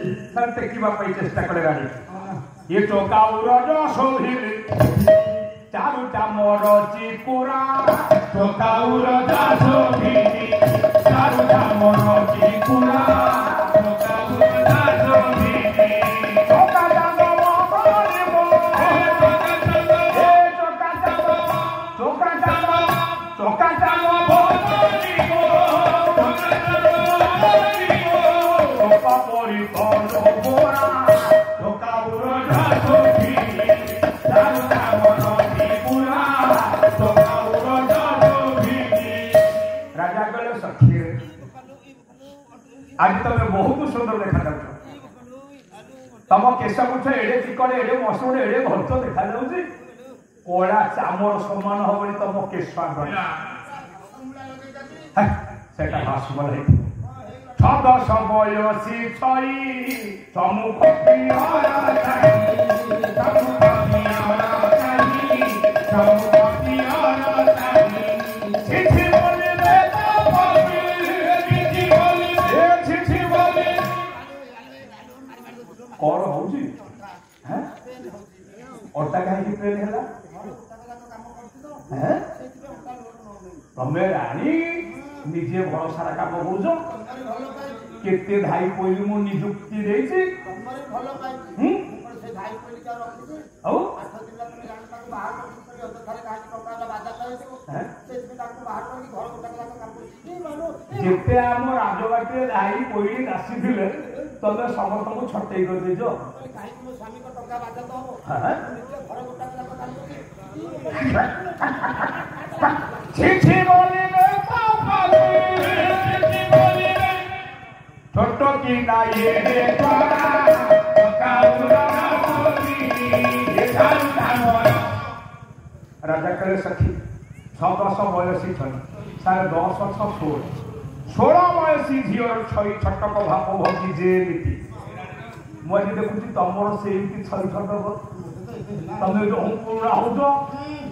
sir टेकिबा पई चेष्टा करे रानी ये चौकाउर जो शोभिले चारुटा मोर चिकुरा चौकाउर जो शोभिले चारुटा मोर चिकुरा चौकाउर जो शोभिले चौका जानो मोरे मो चौका जानो मोरे मो चौका मोरी तोरो बोरा चौकाउर जो शोभिले चारुटा मोर चिकुरा चौकाउर जो शोभिले राजा गले सखी आज तमे बहुत सुंदर देखा जाउछ तम केशमुछ एडे चिकड़े एडे मसूड़े एडे भर्त देखा जाउछ कोड़ा चामर समान होबनी तम केशवा गला सेटा हासबल है छद सबयसी छई सम्मुख पियरा चाहि सम्मुख पियरा चाहि सम्मुख पियरा चाहि चिठी बोलिले तो बोली चिठी बोलिले चिठी बोली कौन होउची हैं ओटा काहे की प्रेम हैला हैं तमे रानी निजे भरोसा काम करूछ केते भाई कोइली मु नियुक्ति देछि तमरे भलो पाइ से भाई कोइली का रखि औ 8 दिन तुम जान ताको बाहर कर थारे काटी कपड़ा बाजा करे हैं से ताको बाहर कर घर गोटा का काम करछि मानो केते हम राजवाटी भाई कोइली आसी थिले तमे समस्त को छटई कर देजो काहे मो स्वामी को टका बाजा तो हो हां घर गोटा का काम करछि छी बोली छोटो की ना ये देखोरा राजा करे सखी 6-10 बयसी छन 10.5 16 बयसी झियर छई छटक भाप भोगी जे नीति मु आज देखुची तमर सेमती छई छटक तमे जो पूरा होजो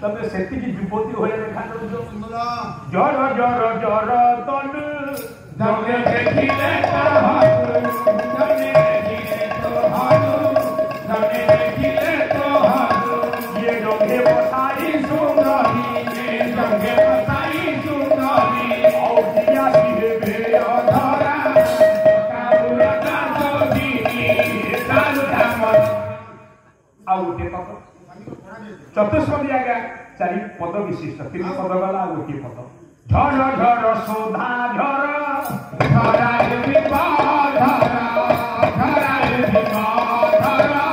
तमे सेति की युवती होय देखा दो जर जर जर तनु जगे देखिले तो हाथ जगे देखिले तो हाथ जगे देखिले तो हाथ ये जगे बसाई सुंदरी ये जगे बसाई सुंदरी औ दिया सिरे बे अधरा काउरा का जोगी कालु धामर आउ के पद चतुष्पदी आज्ञा 4 पद विशिष्ट 3 पद वाला गोटी पद झर झर सुधा झर झराय विवाधरा झराय विवाधरा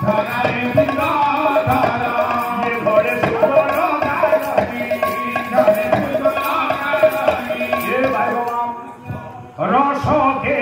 झराय विवाधरा ये घरे सुगर गाई घरे सुगर गाई ये भाई बाबा रस के